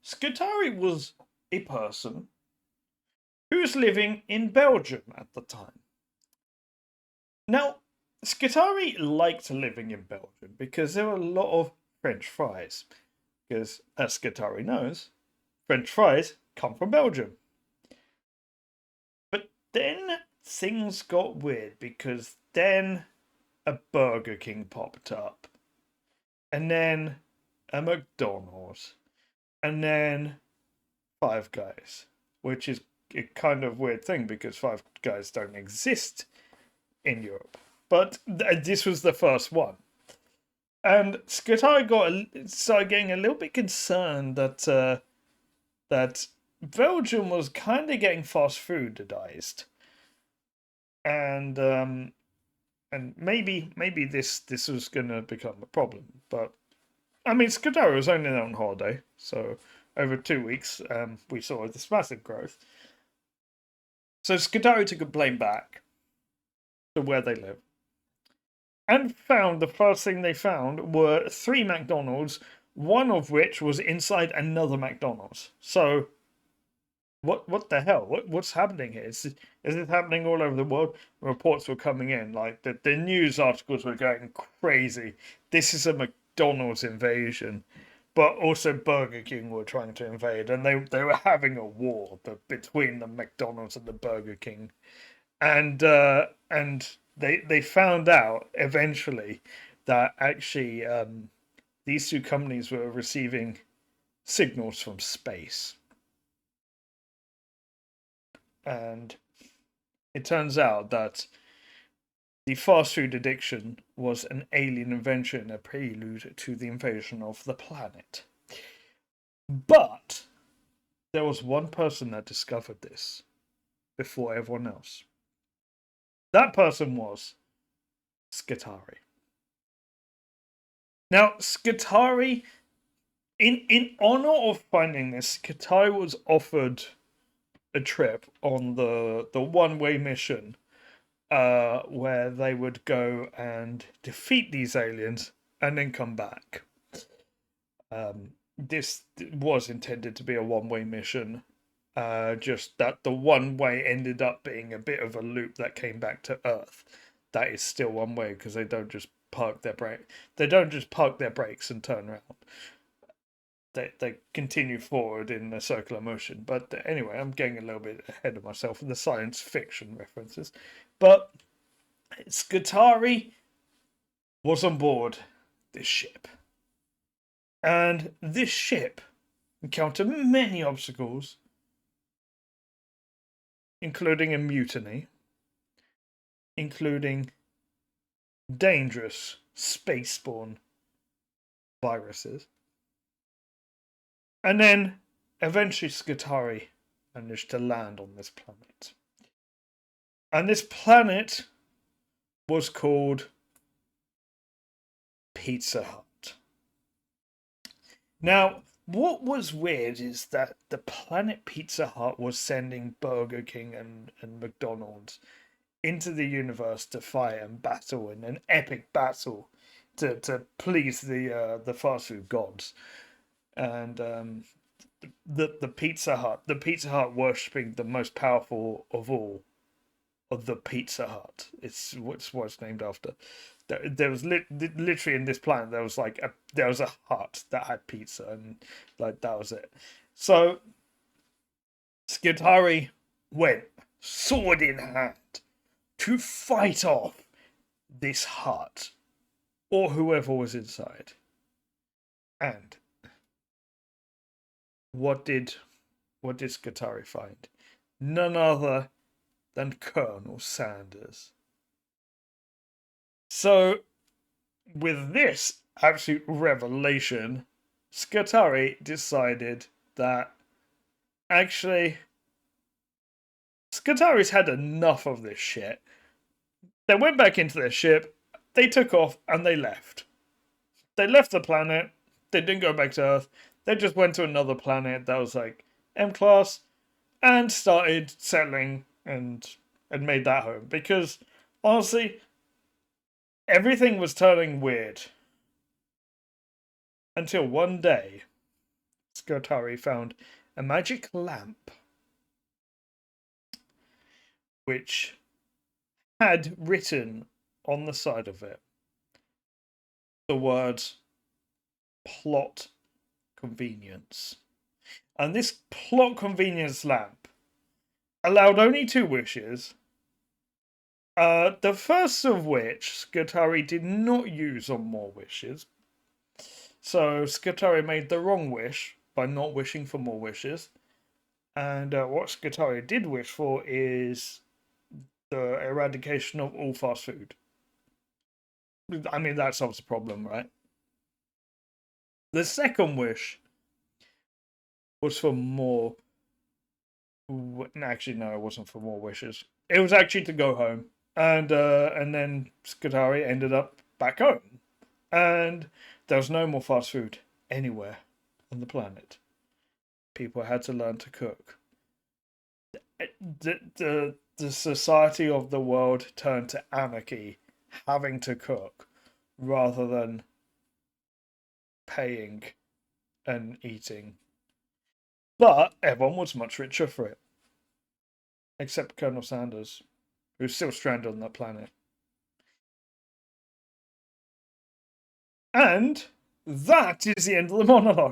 Skutari was a person who was living in Belgium at the time. Now, Skutari liked living in Belgium because there were a lot of French fries. Because, as Skutari knows, French fries come from Belgium. But then things got weird because then a Burger King popped up, and then a McDonald's, and then Five Guys, which is a kind of weird thing because Five Guys don't exist in Europe. But this was the first one. And Skutari started getting a little bit concerned that Belgium was kind of getting fast foodized, and maybe this was going to become a problem. But I mean, Skutari was only there on holiday, so over 2 weeks, we saw this massive growth. So Skutari took a plane back to where they live, and found the first thing they found were 3 McDonald's, one of which was inside another McDonald's. So what the hell? What's happening here? Is it happening all over the world? Reports were coming in, like the news articles were going crazy. This is a McDonald's invasion. But also Burger King were trying to invade, and they were having a war between the McDonald's and the Burger King. And they found out eventually that actually these two companies were receiving signals from space. And it turns out that the fast food addiction was an alien invention, a prelude to the invasion of the planet. But there was one person that discovered this before everyone else. That person was Skutari. Now, Skutari, in honor of finding this, Skutari was offered a trip on the one-way mission where they would go and defeat these aliens and then come back. This was intended to be a one-way mission, just that the one way ended up being a bit of a loop that came back to Earth. That is still one way because they don't just park their brake. They don't just park their brakes and turn around. They continue forward in a circular motion. But anyway, I'm getting a little bit ahead of myself with the science fiction references. But Skutari was on board this ship. And this ship encountered many obstacles, including a mutiny, including dangerous space-borne viruses. And then, eventually, Skutari managed to land on this planet. And this planet was called Pizza Hut. Now, what was weird is that the planet Pizza Hut was sending Burger King and McDonald's into the universe to fight and battle in an epic battle to please the fast food gods. And the Pizza Hut worshipping the most powerful of all of the Pizza Hut. It's what it's named after. There was literally in this planet there was there was a hut that had pizza, and like that was it. So Skutari went sword in hand to fight off this hut or whoever was inside. And what did Skutari find? None other than Colonel Sanders. So, with this absolute revelation, Skutari decided that actually Skutari's had enough of this shit. They went back into their ship, they took off, and they left. They left the planet, they didn't go back to Earth, they just went to another planet that was like M-class and started settling and made that home. Because, honestly, everything was turning weird. Until one day, Skotari found a magic lamp which had written on the side of it the words plot convenience. And this plot convenience lamp allowed only 2 wishes. The first of which Skotari did not use on more wishes. So Skotari made the wrong wish by not wishing for more wishes. And what Skotari did wish for is the eradication of all fast food. I mean, that solves the problem, right? The second wish was for more. Actually, no, it wasn't for more wishes. It was actually to go home, and then Skotari ended up back home, and there was no more fast food anywhere on the planet. People had to learn to cook. The society of the world turned to anarchy, having to cook rather than paying and eating. But everyone was much richer for it. Except Colonel Sanders, who's still stranded on that planet. And that is the end of the monologue.